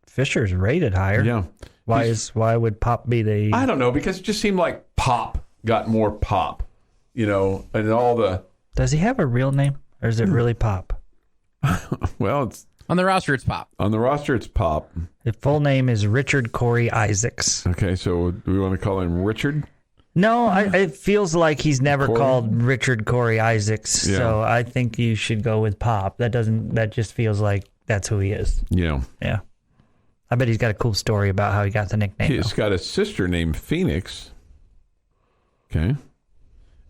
Speaker 3: Fisher's rated higher.
Speaker 2: Yeah.
Speaker 3: Why would Pop be the?
Speaker 2: I don't know, because it just seemed like Pop got more pop, and all the.
Speaker 3: Does he have a real name, or is it really Pop?
Speaker 2: Well, it's
Speaker 4: On the roster, it's Pop.
Speaker 2: on the roster. It's Pop.
Speaker 3: His full name is Richard Corey Isaacs.
Speaker 2: Okay, so do we want to call him Richard?
Speaker 3: No, it feels like he's never
Speaker 2: Corey?
Speaker 3: called Richard Corey Isaacs.
Speaker 2: Yeah.
Speaker 3: So I think you should go with Pop. That just feels like that's who he is.
Speaker 2: Yeah.
Speaker 3: Yeah. I bet he's got a cool story about how he got the nickname.
Speaker 2: He's got a sister named Phoenix. Okay.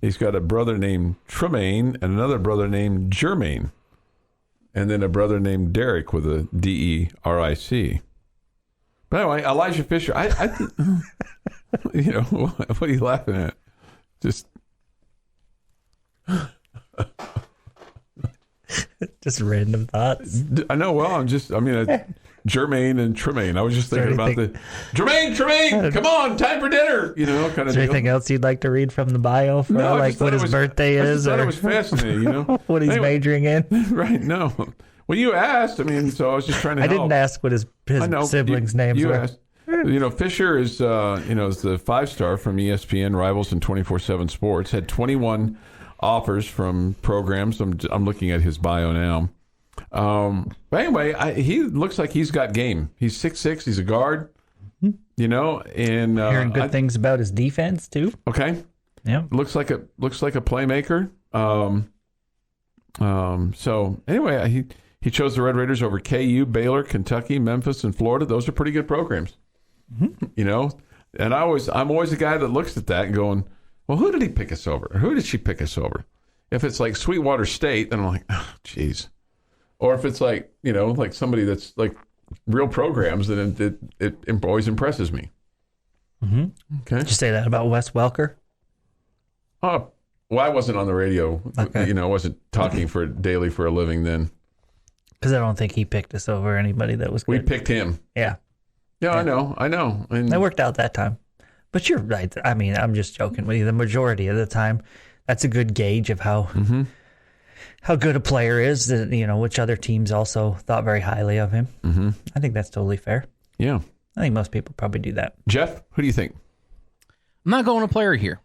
Speaker 2: He's got a brother named Tremaine and another brother named Jermaine, and then a brother named Derek with a Deric. But anyway, Elijah Fisher, you know, what are you laughing at? Just
Speaker 3: random thoughts.
Speaker 2: I know. Well, Jermaine and Tremaine. I was just thinking about Jermaine, come on, time for dinner. You know, kind of.
Speaker 3: Is there anything else you'd like to read from the bio for like what his birthday is?
Speaker 2: I thought it was fascinating, you know.
Speaker 3: What he's majoring in?
Speaker 2: Right, no. Well, you asked. So I was just trying to help.
Speaker 3: I didn't ask what his siblings' names were.
Speaker 2: Asked. You know, Fisher is, is the 5-star from ESPN, Rivals, and 24/7 Sports. Had 21 offers from programs. I'm looking at his bio now. But anyway, he looks like he's got game. He's 6'6". He's a guard. You know, and
Speaker 3: hearing good things about his defense too.
Speaker 2: Okay.
Speaker 3: Yeah.
Speaker 2: Looks like a playmaker. So anyway, he chose the Red Raiders over KU, Baylor, Kentucky, Memphis, and Florida. Those are pretty good programs. Mm-hmm. You know, and I'm always the guy that looks at that and going, well, who did he pick us over? Or who did she pick us over? If it's like Sweetwater State, then I'm like, oh, geez. Or if it's like, you know, like somebody that's like real programs, then it always impresses me.
Speaker 3: Mm-hmm.
Speaker 2: Okay.
Speaker 3: Did you say that about Wes Welker?
Speaker 2: Oh, well, I wasn't on the radio.
Speaker 3: Okay.
Speaker 2: You know, I wasn't talking daily for a living then.
Speaker 3: Because I don't think he picked us over anybody that was good.
Speaker 2: We picked him.
Speaker 3: Yeah.
Speaker 2: Yeah, I know. And
Speaker 3: it worked out that time. But you're right. I mean, I'm just joking with you. The majority of the time, that's a good gauge of how good a player is, you know, which other teams also thought very highly of him. Mm-hmm. I think that's totally fair.
Speaker 2: Yeah.
Speaker 3: I think most people probably do that.
Speaker 2: Jeff, who do you think?
Speaker 4: I'm not going a player here.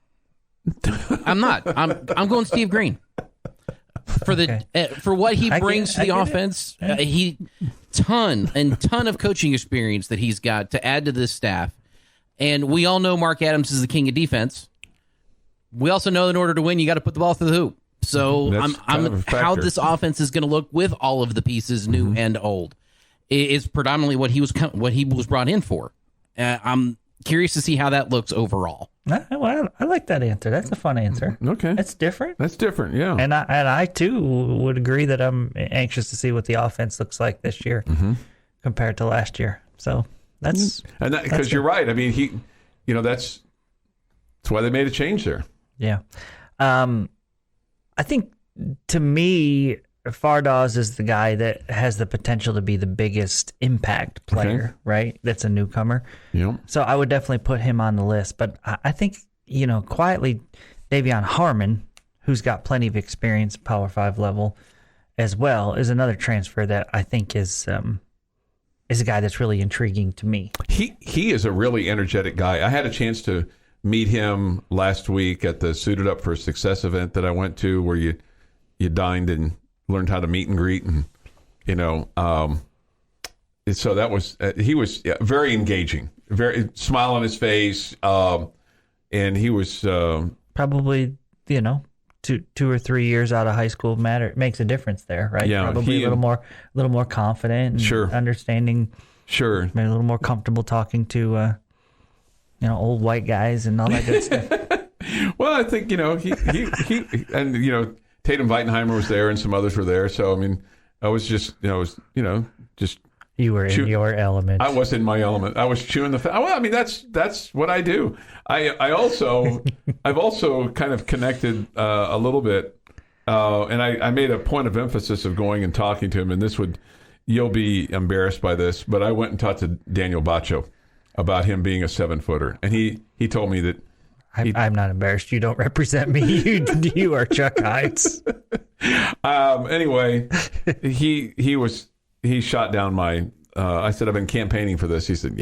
Speaker 4: I'm not. I'm going Steve Green. For what he brings to the offense, he ton of coaching experience that he's got to add to this staff. And we all know Mark Adams is the king of defense. We also know that in order to win, you got to put the ball through the hoop. So I'm how this offense is going to look with all of the pieces, new and old, is predominantly what he was brought in for. I'm curious to see how that looks overall.
Speaker 3: Well, I like that answer. That's a fun answer.
Speaker 2: Okay,
Speaker 3: that's different.
Speaker 2: Yeah.
Speaker 3: And I too would agree that I'm anxious to see what the offense looks like this year compared to last year. So that's
Speaker 2: because you're right. I mean, that's why they made a change there.
Speaker 3: Yeah. I think to me, Fardaws is the guy that has the potential to be the biggest impact player, right? That's a newcomer.
Speaker 2: Yeah.
Speaker 3: So I would definitely put him on the list. But I think, quietly, Davion Harmon, who's got plenty of experience, Power 5 level as well, is another transfer that I think is a guy that's really intriguing to me.
Speaker 2: He is a really energetic guy. I had a chance to meet him last week at the Suited Up for Success event that I went to, where you dined and learned how to meet and greet, and so that was he was very engaging, very smile on his face, and he was
Speaker 3: probably 2 or 3 years out of high school makes a difference there, right?
Speaker 2: Yeah,
Speaker 3: probably a little more confident and understanding,
Speaker 2: maybe
Speaker 3: a little more comfortable talking to old white guys and all that good stuff.
Speaker 2: Well, I think he and Tatum Weitenheimer was there and some others were there. So I mean, I was just just
Speaker 3: you were in your element.
Speaker 2: I was in my element. I was chewing the fat. Well, I mean that's what I do. I've also kind of connected a little bit, and I made a point of emphasis of going and talking to him. And you'll be embarrassed by this, but I went and talked to Daniel Baccio about him being a 7-footer, and he told me that.
Speaker 3: I'm not embarrassed. You don't represent me. You are Chuck Heinz.
Speaker 2: Anyway, he shot down my. I said, I've been campaigning for this. He said,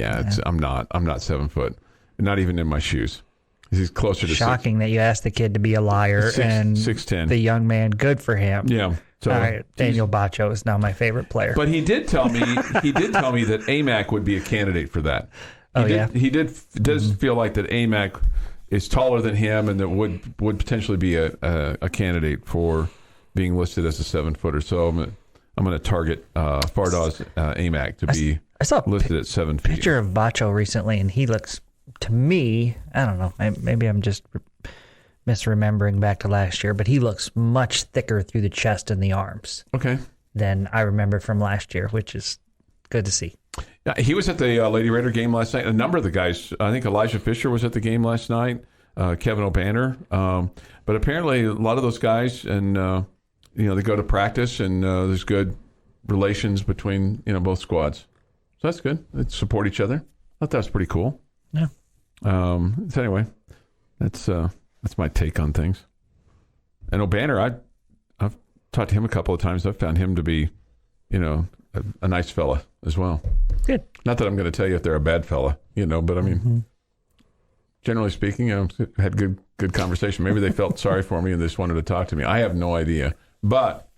Speaker 2: I'm not 7 foot, not even in my shoes. He's closer to
Speaker 3: shocking that you asked the kid to be a liar and
Speaker 2: 6'10".
Speaker 3: The young man, good for him.
Speaker 2: Yeah. So
Speaker 3: all right, Daniel Baccio is now my favorite player.
Speaker 2: But he did tell me that AMAC would be a candidate for that. He does feel like that AMAC is taller than him, and that would potentially be a candidate for being listed as a 7-footer. So I'm going to target Fardaws AMAC to be listed at 7 feet.
Speaker 3: Picture of Baccio recently, and he looks to me, I don't know, maybe I'm just misremembering back to last year, but he looks much thicker through the chest and the arms
Speaker 2: Okay.
Speaker 3: than I remember from last year, which is good to see.
Speaker 2: Yeah, he was at the Lady Raider game last night. A number of the guys, I think Elijah Fisher was at the game last night, Kevin O'Banner. But apparently a lot of those guys, and they go to practice, and there's good relations between both squads. So that's good. They support each other. I thought that was pretty cool.
Speaker 3: Yeah.
Speaker 2: So anyway, that's my take on things. And O'Banner, I've talked to him a couple of times. I've found him to be, a nice fella as well.
Speaker 3: Good.
Speaker 2: Not that I'm going to tell you if they're a bad fella, but I mean, generally speaking, had good conversation. Maybe they felt sorry for me and they just wanted to talk to me. I have no idea, but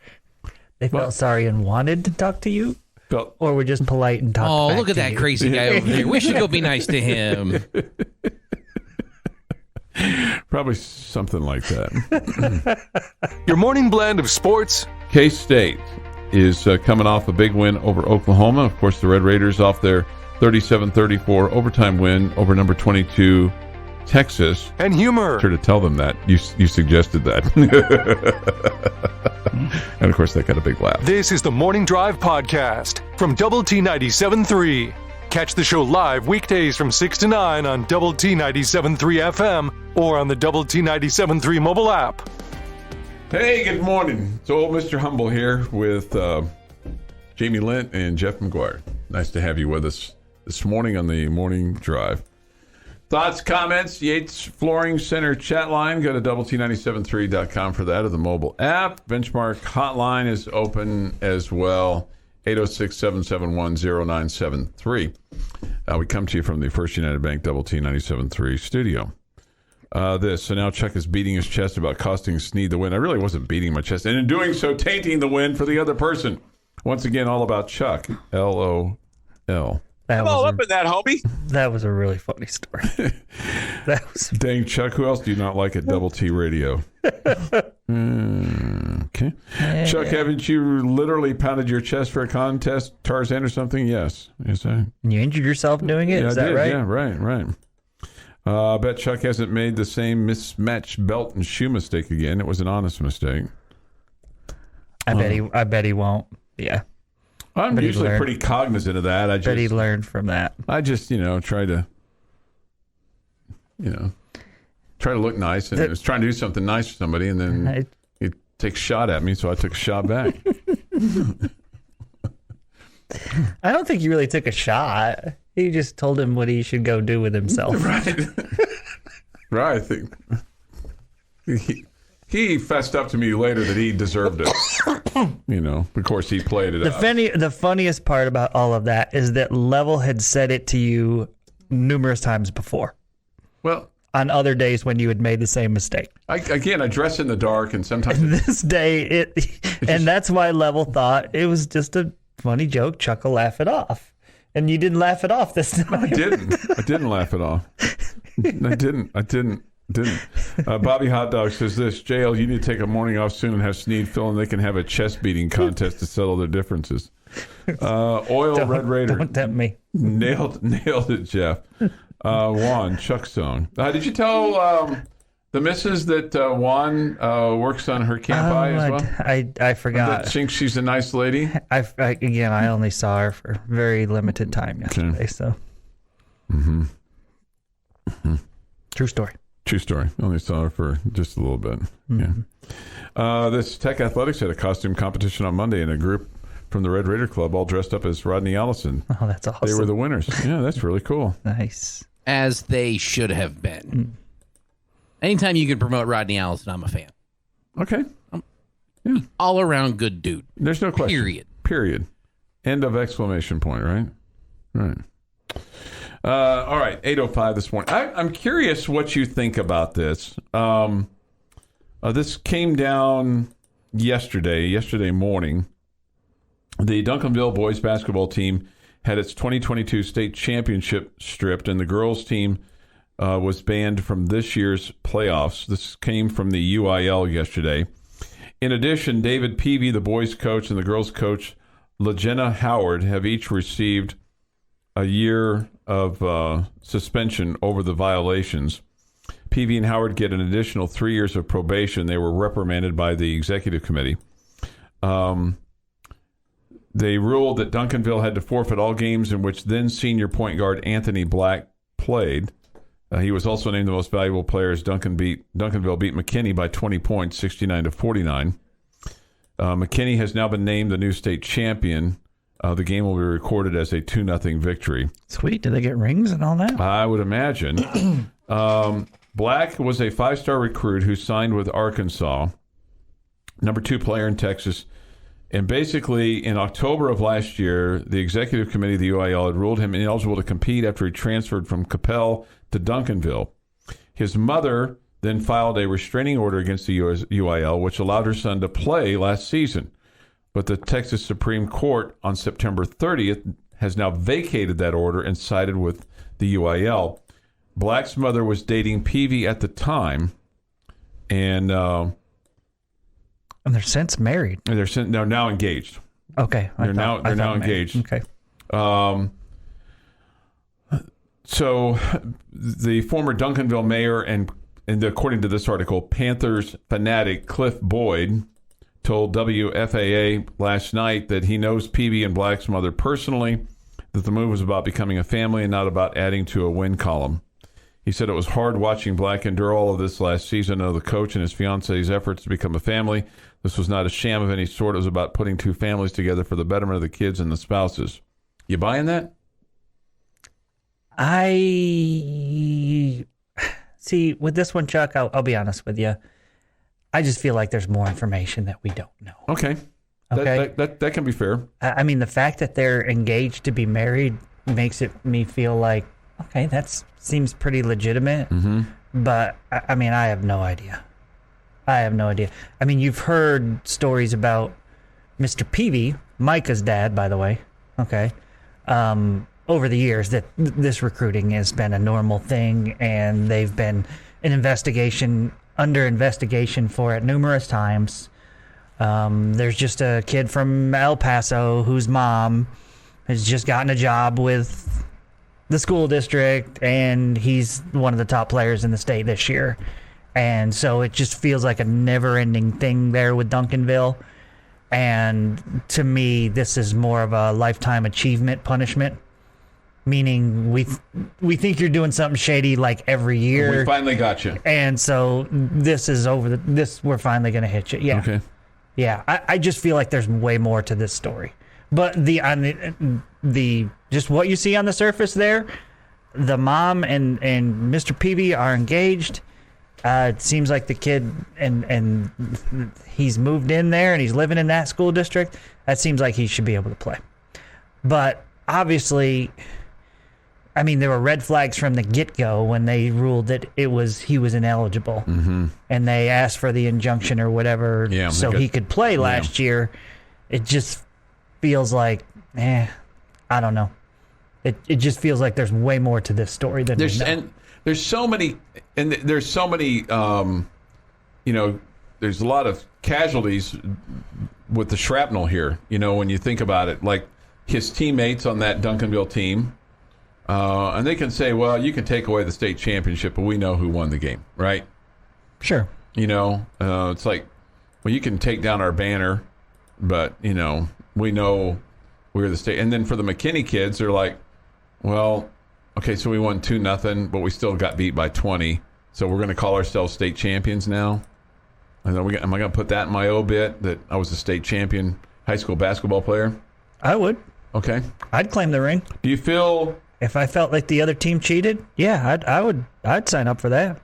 Speaker 3: they felt sorry and wanted to talk to you, or were just polite and talked.
Speaker 4: Oh,
Speaker 3: back
Speaker 4: look at
Speaker 3: to
Speaker 4: that
Speaker 3: you?
Speaker 4: crazy guy over there. We should go be nice to him.
Speaker 2: Probably something like that.
Speaker 1: Your morning blend of sports,
Speaker 2: K-State is coming off a big win over Oklahoma. Of course, the Red Raiders off their 37-34 overtime win over number 22 Texas.
Speaker 1: and humor.
Speaker 2: Sure to tell them that. You suggested that. And of course, they got a big laugh.
Speaker 1: This is the Morning Drive Podcast from Double T 97.3. Catch the show live weekdays from 6 to 9 on Double T 97.3 FM or on the Double T 97.3 mobile app.
Speaker 2: Hey, good morning. It's old Mr. Humble here with Jamie Lent and Jeff McGuire. Nice to have you with us this morning on the Morning Drive. Thoughts, comments, Yates Flooring Center chat line. Go to doublet97.3.com for that, or the mobile app. Benchmark hotline is open as well, 806-771-0973. We come to you from the First United Bank Double T 97.3 studio. So now Chuck is beating his chest about costing Snead the win. I really wasn't beating my chest, and in doing so, tainting the win for the other person. Once again, all about Chuck. LOL.
Speaker 3: That
Speaker 5: I'm all up in that, homie.
Speaker 3: That was a really funny story. That was
Speaker 2: Dang, Chuck, who else do you not like at Double T Radio? Okay. Chuck, haven't you literally pounded your chest for a contest, Tarzan or something? Yes. I
Speaker 3: you injured yourself doing it. Is that
Speaker 2: did.
Speaker 3: right?
Speaker 2: Yeah, right. I bet Chuck hasn't made the same mismatched belt and shoe mistake again. It was an honest mistake.
Speaker 3: I bet he won't. Yeah.
Speaker 2: I'm
Speaker 3: But he
Speaker 2: usually
Speaker 3: learned.
Speaker 2: pretty cognizant of that.
Speaker 3: Bet he learned from that.
Speaker 2: I just, try to, try to look nice, and I was trying to do something nice for somebody, and then he takes a shot at me, so I took a shot back.
Speaker 3: I don't think you really took a shot. You just told him what he should go do with himself.
Speaker 2: Right. Right. I think he fessed up to me later that he deserved it. Of course, he played it up.
Speaker 3: The funniest part about all of that is that Level had said it to you numerous times before.
Speaker 2: Well,
Speaker 3: on other days when you had made the same mistake.
Speaker 2: I dress in the dark, and sometimes
Speaker 3: This day, and that's why Level thought it was just a funny joke. Chuck will laugh it off. And you didn't laugh it off this time.
Speaker 2: I didn't laugh it off. I didn't. Bobby Hot Dog says this: JL, you need to take a morning off soon and have Snead fill, and they can have a chest beating contest to settle their differences. Red Raider.
Speaker 3: Don't tempt me.
Speaker 2: Nailed it, Jeff. Juan, Chuck song. Did you tell the missus that Juan works on her camp eye as well?
Speaker 3: I forgot.
Speaker 2: I think she's a nice lady.
Speaker 3: I only saw her for very limited time yesterday. So, True story.
Speaker 2: True story. Only saw her for just a little bit. Mm-hmm. Yeah. This Tech Athletics had a costume competition on Monday, and a group from the Red Raider Club all dressed up as Rodney Allison.
Speaker 3: Oh, that's awesome.
Speaker 2: They were the winners. Yeah, that's really cool.
Speaker 3: Nice.
Speaker 4: As they should have been. Anytime you can promote Rodney Allison, I'm a fan.
Speaker 2: Okay.
Speaker 4: All around good dude.
Speaker 2: There's no question.
Speaker 4: Period.
Speaker 2: End of exclamation point, right? Right. All right, 8:05 this morning. I'm curious what you think about this. This came down yesterday morning. The Duncanville boys basketball team had its 2022 state championship stripped, and the girls team was banned from this year's playoffs. This came from the UIL yesterday. In addition, David Peavy, the boys coach, and the girls coach, LaJenna Howard, have each received a year of suspension over the violations. Peavy and Howard get an additional 3 years of probation. They were reprimanded by the executive committee. They ruled that Duncanville had to forfeit all games in which then senior point guard Anthony Black played. He was also named the most valuable player as Duncanville beat McKinney by 20 points, 69-49. McKinney has now been named the new state champion. The game will be recorded as a 2-0 victory.
Speaker 3: Sweet. Do they get rings and all that?
Speaker 2: I would imagine. Black was a 5-star recruit who signed with Arkansas, number 2 player in Texas. And basically, in October of last year, the executive committee of the UIL had ruled him ineligible to compete after he transferred from Capel to Duncanville. His mother then filed a restraining order against the UIL, which allowed her son to play last season. But the Texas Supreme Court on September 30th has now vacated that order and sided with the UIL. Black's mother was dating Peavy at the time, and
Speaker 3: they're since married.
Speaker 2: They're now engaged.
Speaker 3: Okay.
Speaker 2: They're now engaged.
Speaker 3: Okay.
Speaker 2: So the former Duncanville mayor and according to this article, Panthers fanatic Cliff Boyd told WFAA last night that he knows Peavy and Black's mother personally, that the move was about becoming a family and not about adding to a win column. He said it was hard watching Black endure all of this last season of the coach and his fiance's efforts to become a family. This was not a sham of any sort. It was about putting 2 families together for the betterment of the kids and the spouses. You buying that?
Speaker 3: I see with this one, Chuck, I'll be honest with you. I just feel like there's more information that we don't know.
Speaker 2: Okay.
Speaker 3: Okay.
Speaker 2: That can be fair.
Speaker 3: I mean, the fact that they're engaged to be married makes me feel like, okay, that seems pretty legitimate. Mm-hmm. But, I mean, I have no idea. I mean, you've heard stories about Mr. Peavy, Micah's dad, by the way, okay, over the years that this recruiting has been a normal thing, and they've been under investigation for it numerous times. There's just a kid from El Paso whose mom has just gotten a job with the school district, and he's one of the top players in the state this year. And so it just feels like a never-ending thing there with Duncanville. And to me, this is more of a lifetime achievement punishment, meaning we think you're doing something shady like every year.
Speaker 2: We finally got you.
Speaker 3: And so this is we're finally going to hit you. Yeah.
Speaker 2: Okay.
Speaker 3: Yeah. I just feel like there's way more to this story. But the just what you see on the surface there, the mom and Mr. Peavy are engaged. It seems like the kid and he's moved in there and he's living in that school district. That seems like he should be able to play. But obviously, I mean, there were red flags from the get-go when they ruled that he was ineligible, mm-hmm. and they asked for the injunction or whatever so he could play last year. It just feels like, I don't know. It just feels like there's way more to this story than we know.
Speaker 2: And there's so many, there's a lot of casualties with the shrapnel here, when you think about it. Like his teammates on that Duncanville team, and they can say, well, you can take away the state championship, but we know who won the game, right?
Speaker 3: Sure.
Speaker 2: It's like, well, you can take down our banner, but, we know we're the state. And then for the McKinney kids, they're like, well, okay, so we won 2-0, but we still got beat by 20. So we're going to call ourselves state champions now? And am I going to put that in my obit that I was a state champion high school basketball player?
Speaker 3: I would.
Speaker 2: Okay.
Speaker 3: I'd claim the ring.
Speaker 2: Do you feel...
Speaker 3: If I felt like the other team cheated, yeah, I'd sign up for that.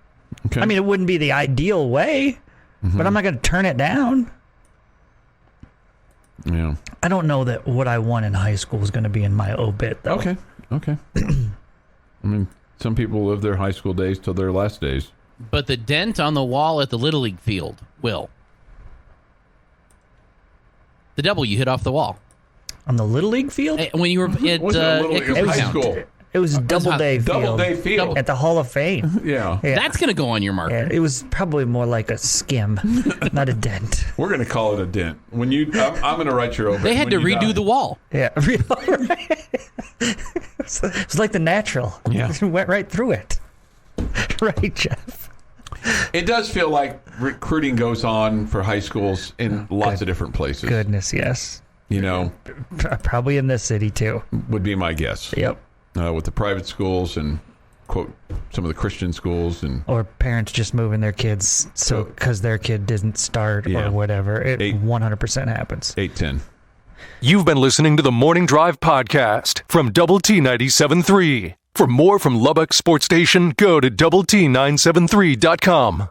Speaker 2: Okay.
Speaker 3: I mean, it wouldn't be the ideal way, mm-hmm. but I'm not going to turn it down.
Speaker 2: Yeah.
Speaker 3: I don't know that what I won in high school is going to be in my obit, though.
Speaker 2: Okay. I mean, some people live their high school days till their last days.
Speaker 4: But the dent on the wall at the Little League field, Will. The W hit off the wall.
Speaker 3: On the Little League field?
Speaker 4: When you were at
Speaker 2: high school.
Speaker 3: It was Doubleday Field. At the Hall of Fame.
Speaker 2: Yeah.
Speaker 4: That's going to go on your marker.
Speaker 3: Yeah, it was probably more like a skim, not a dent.
Speaker 2: We're going to call it a dent. I'm going to write your obit.
Speaker 4: They had to redo the wall.
Speaker 3: Yeah. It's like The Natural.
Speaker 2: Yeah.
Speaker 3: It went right through it. Right, Jeff?
Speaker 2: It does feel like recruiting goes on for high schools in lots of different places.
Speaker 3: Goodness, yes.
Speaker 2: You know,
Speaker 3: Probably in this city too.
Speaker 2: would be my guess.
Speaker 3: Yep.
Speaker 2: With the private schools and, quote, some of the Christian schools.
Speaker 3: Or parents just moving their kids because their kid didn't start or whatever. It 100% happens.
Speaker 2: 8-10.
Speaker 1: You've been listening to the Morning Drive podcast from Double T 97.3. For more from Lubbock Sports Station, go to doublet973.com.